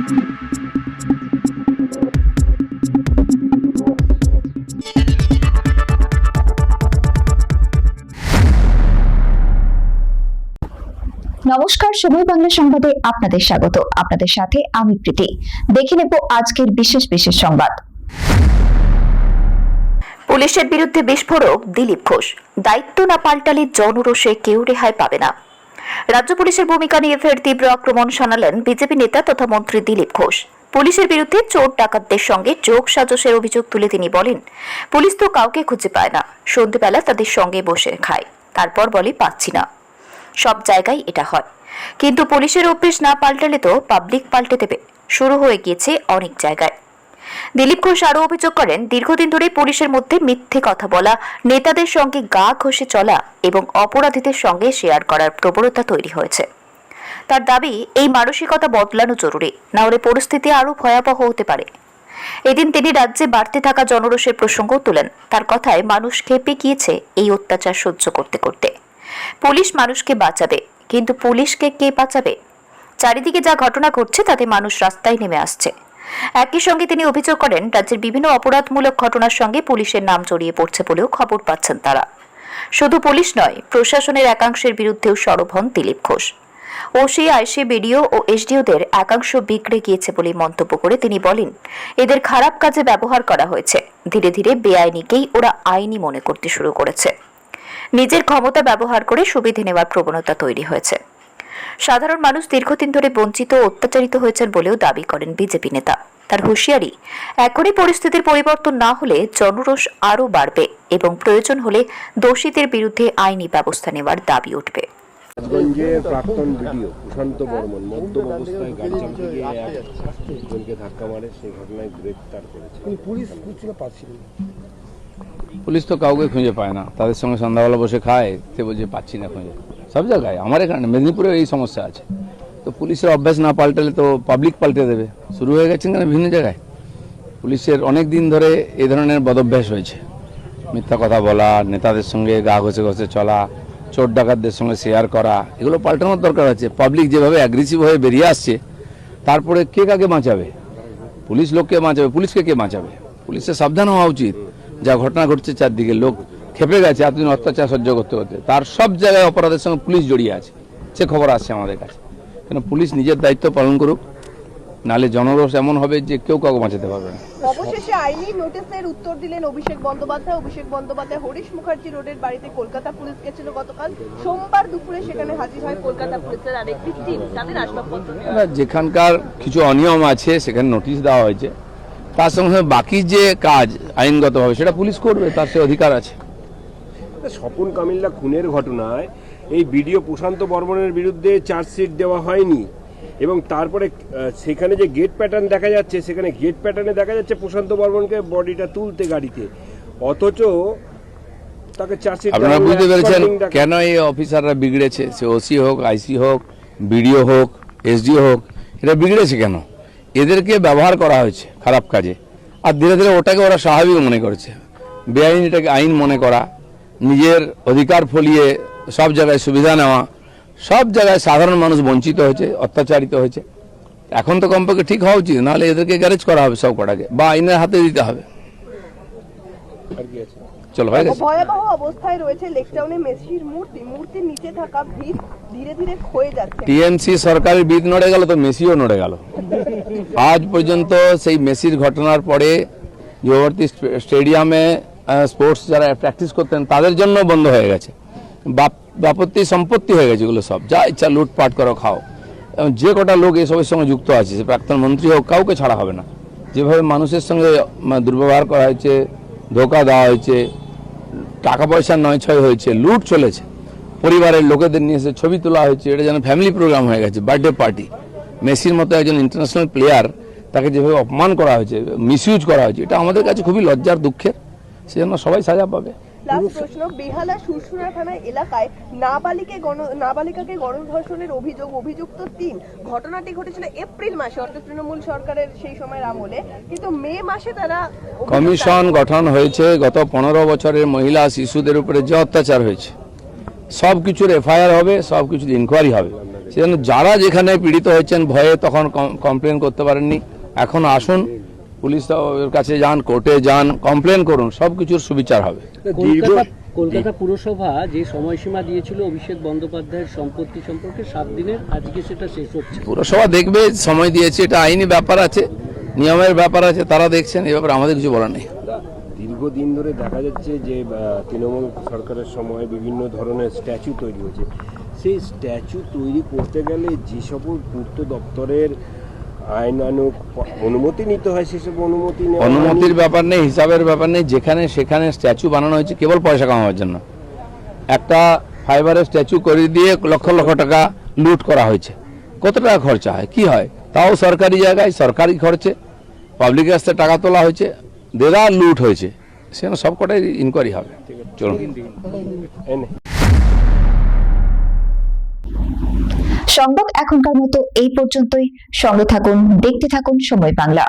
নমস্কার, সময় বাংলা সংবাদে আপনাদের স্বাগত। আপনাদের সাথে আমি প্রীতি। দেখে নেব আজকের বিশেষ সংবাদ। পুলিশের বিরুদ্ধে বিস্ফোরক দিলীপ ঘোষ, দায়িত্ব না পাল্টালে জনরোষে কেউ রেহাই পাবে না। রাজ্য পুলিশের ভূমিকা নিয়ে ফের তীব্র আক্রমণ শানালেন বিজেপি নেতা তথা মন্ত্রী দিলীপ ঘোষ। পুলিশের বিরুদ্ধে চোর ডাকাতদের সঙ্গে যোগ সাজসের অভিযোগ তুলে তিনি বলেন, পুলিশ তো কাউকে খুঁজে পায় না, সন্ধ্যেবেলা তাদের সঙ্গে বসে খায়, তারপর বলে পাচ্ছি না। সব জায়গায় এটা হয়, কিন্তু পুলিশের অভ্যেস না পাল্টালে তো পাবলিক পাল্টে দেবে, শুরু হয়ে গিয়েছে অনেক জায়গায়। দিলীপ ঘোষ আরও অভিযোগ করেন, দীর্ঘদিন ধরে পুলিশের মধ্যে মিথ্যে কথা বলা, নেতাদের সঙ্গে গা ঘষে চলা এবং অপরাধীদের সঙ্গে শেয়ার করার প্রবণতা তৈরি হয়েছে। তার দাবি, এই মানসিকতা বদলানো জরুরি, না হলে পরিস্থিতি আরও ভয়াবহ হতে পারে। এদিন তিনি রাজ্যে বাড়তে থাকা জনরোষের প্রসঙ্গ তোলেন। তার কথায়, মানুষ খেপে গিয়েছে এই অত্যাচার সহ্য করতে করতে। পুলিশ মানুষকে বাঁচাবে, কিন্তু পুলিশকে কে বাঁচাবে? চারিদিকে যা ঘটনা ঘটছে তাতে মানুষ রাস্তায় নেমে আসছে। একই সঙ্গে তিনি অভিযোগ করেন, রাজ্যের বিভিন্ন অপরাধমূলক ঘটনার সঙ্গে পুলিশের নাম জড়িয়ে পড়ছে বলেও খবর পাচ্ছেন তারা। শুধু পুলিশ নয়, প্রশাসনের একাংশের বিরুদ্ধেও সরব হন দিলীপ ঘোষ। ওসি, আইসি, বিডিও ও এসডিওদের একাংশ বিগড়ে গিয়েছে বলে মন্তব্য করে তিনি বলেন, এদের খারাপ কাজে ব্যবহার করা হয়েছে। ধীরে ধীরে বেআইনিকেই ওরা আইনি মনে করতে শুরু করেছে। নিজের ক্ষমতা ব্যবহার করে সুবিধে নেওয়ার প্রবণতা তৈরি হয়েছে। সাধারণ মানুষ দীর্ঘদিন ধরে বঞ্চিত ও অত্যাচারিত হয়েছেন বলেও দাবি করেন বিজেপি নেতা। তার হুঁশিয়ারি, এখনই পরিস্থিতির পরিবর্তন না হলে জনরোষ আরও বাড়বে এবং প্রয়োজন হলে দোষীদের বিরুদ্ধে আইনি ব্যবস্থা নেওয়ার দাবি উঠবে। রাজগঞ্জের প্রাক্তন বিডিও প্রশান্ত বর্মন মদ্যপ অবস্থায় গাড়ি চালাতে গিয়ে একজনকে ধাক্কা মারে, সেই ঘটনায় গ্রেফতার করেছে। পুলিশ খুঁজছিল, পাচ্ছিল না। পুলিশ তো কাউকে খুঁজে পায় না, তাদের সঙ্গে সন্ধ্যাবেলা বসে খায়, সে বলছে পাচ্ছি না খুঁজে। সব জায়গায়, আমার এখানে মেদিনীপুরে এই সমস্যা আছে। তো পুলিশের অভ্যাস না পাল্টালে তো পাবলিক পাল্টে দেবে, শুরু হয়ে গেছে কেন বিভিন্ন জায়গায়। পুলিশের অনেক দিন ধরে এই ধরনের বদভ্যাস হয়েছে, মিথ্যা কথা বলা, নেতাদের সঙ্গে গা ঘষে ঘষে চলা, চোর ডাকাতদের সঙ্গে শেয়ার করা, এগুলো পাল্টানোর দরকার আছে। পাবলিক যেভাবে অ্যাগ্রেসিভ হয়ে বেরিয়ে আসছে, তারপরে কে কাকে বাঁচাবে? পুলিশ লোককে বাঁচাবে, পুলিশকে কে বাঁচাবে? পুলিশের সাবধান হওয়া উচিত। যা ঘটনা ঘটছে চারদিকে, লোক খেপে গেছে এতদিন অত্যাচার সহ্য করতে করতে। তার সব জায়গায় অপরাধের সঙ্গে পুলিশ জড়িয়ে আছে, সে খবর আসছে আমাদের কাছে। কেন পুলিশ নিজের দায়িত্ব পালন করুক, নালে জনরোষ এমন হবে যে কেউ কাউকে বাঁচাতে পারবে না। অবশেষে আইনি নোটিশের উত্তর দিলেন অভিষেক বন্দ্যোপাধ্যায় হরিশ মুখার্জি রোডের বাড়িতে কলকাতা পুলিশ গেছিল গতকাল সোমবার দুপুরে। সেখানে হাজির হয় কলকাতা পুলিশের আরেকটি টিম, তাদের আসবাবপত্র। যেখানকার কিছু অনিয়ম আছে সেখানে নোটিশ দেওয়া হয়েছে, তার সঙ্গে বাকি যে কাজ আইনগতভাবে সেটা পুলিশ করবে, তার সে অধিকার আছে। স্বপন কামিল্লা খুনের ঘটনায় এই বিডিও প্রশান্ত বর্মনের বিরুদ্ধে চার্জশিট দেওয়া হয়নি, এবং তারপরে সেখানে যে গেট প্যাটার্ন দেখা যাচ্ছে, সেখানে গেট প্যাটার্নে দেখা যাচ্ছে প্রশান্ত বর্মনকে বডিটা তুলতে গাড়িতে, অথচ তাকে চার্জশিট। আপনারা বুঝতে পেরেছেন কেন এই অফিসাররা বিগড়েছে? সে ওসি হোক, আইসি হোক, বিডিও হোক, এসডিও হোক, এটা বিগড়েছে কেন? এদেরকে ব্যবহার করা হয়েছে খারাপ কাজে, আর ধীরে ধীরে ওটাকে ওরা স্বাভাবিক মনে করেছে। বেআইনিটাকে আইন মনে করা, নিজের অধিকার ফলিয়ে সব জায়গায় সুবিধা নেওয়া, সব জায়গায় সাধারণ মানুষ বঞ্চিত হয়েছে, অত্যাচারিত হয়েছে। এখন তো কমপক্ষে ঠিক হওয়া উচিত, নাহলে এদেরকে গ্যারেজ করা হবে সব কটাকে, বা আইনের হাতে দিতে হবে। চলো, হয়ে গেছে। ভয়াবহ অবস্থায় রয়েছে লেকটাউনে মেসির মূর্তি, মূর্তির নিচে থাকা ভিত ধীরে ধীরে ক্ষয়ে যাচ্ছে। টিএমসি সরকারের ভিত নড়ে গেল, তো মেসিও নড়ে গেল। আজ পর্যন্ত সেই মেসির ঘটনার পরে যুবভারতী স্টেডিয়ামে স্পোর্টস যারা প্র্যাকটিস করতেন তাদের জন্য বন্ধ হয়ে গেছে। বাপত্তি সম্পত্তি হয়ে গেছে এগুলো সব, যা ইচ্ছা লুটপাট করো, খাও। এবং যে কটা লোক এসবের সঙ্গে যুক্ত আছে, সে প্রাক্তন মন্ত্রী হোক, কাউকে ছাড়া হবে না। যেভাবে মানুষের সঙ্গে দুর্ব্যবহার করা হয়েছে, ধোকা দেওয়া হয়েছে, টাকা পয়সা নয় ছয় হয়েছে, লুট চলেছে, পরিবারের লোকেদের নিয়ে এসে ছবি তোলা হয়েছে, এটা যেন ফ্যামিলি প্রোগ্রাম হয়ে গেছে, বার্থডে পার্টি। মেসির মতো একজন ইন্টারন্যাশনাল প্লেয়ার, তাকে যেভাবে অপমান করা হয়েছে, মিসইউজ করা হয়েছে, এটা আমাদের কাছে খুবই লজ্জার, দুঃখের। সেজন্য সবাই সাজা পাবে। লাস্ট প্রশ্ন, বেহালা সুরসুরা থানা এলাকায় নাবালিকাকে গণধর্ষণের অভিযুক্ত 3। ঘটনাটি ঘটেছিল এপ্রিল মাসে, অর্থাৎ তৃণমূল সরকারের সেই সময়ের আমলে, কিন্তু মে মাসে তারা কমিশন গঠন হয়েছে। গত 15 বছরের মহিলা শিশুদের উপরে যে অত্যাচার হয়েছে, সব কিছুর এফআইআর হবে, সব কিছুর ইনকোয়ারি হবে। সেজন্য যারা যেখানে পীড়িত হয়েছেন ভয়ে তখন কমপ্লেন করতে পারেননি, এখন আসুন পুলিশের কাছে যান, কোর্টে যান, কমপ্লেন করুন, সব কিছুর সুবিচার হবে। কলকাতা পুরসভা যে সময়সীমা দিয়েছিল অভিষেক বন্দ্যোপাধ্যায়ের সম্পত্তি সম্পর্কে 7 দিনের, আজকে সেটা শেষ হচ্ছে। পুরসভা দেখবে, সময় দিয়েছে, এটা আইনি ব্যাপার আছে, নিয়মের ব্যাপার আছে, তারা দেখছেন, এই ব্যাপারে আমাদের কিছু বলার নেই। দীর্ঘদিন ধরে দেখা যাচ্ছে যে তৃণমূল সরকারের সময় বিভিন্ন ধরনের স্ট্যাচু তৈরি হয়েছে। সেই স্ট্যাচু তৈরি করতে গেলে যে সকল পূর্ত দপ্তরের আইনানুগ অনুমতি নিতে হয়, সেসব অনুমতি অনুমতির ব্যাপার নেই, হিসাবের ব্যাপার নেই, যেখানে সেখানে স্ট্যাচু বানানো হয়েছে কেবল পয়সা কামাবার জন্য। একটা ফাইবারের স্ট্যাচু করে দিয়ে লক্ষ লক্ষ টাকা লুট করা হয়েছে। কত টাকা খরচা হয়, কি হয়, তাও সরকারি জায়গায় সরকারি খরচে পাবলিকের কাছ থেকে টাকা তোলা হয়েছে, দেরা লুট হয়েছে, সেখানে সবকটাই ইনকোয়ারি হবে। চলুন। সংবাদ এখনকার মতো এই পর্যন্তই। সঙ্গে থাকুন, দেখতে থাকুন সময় বাংলা।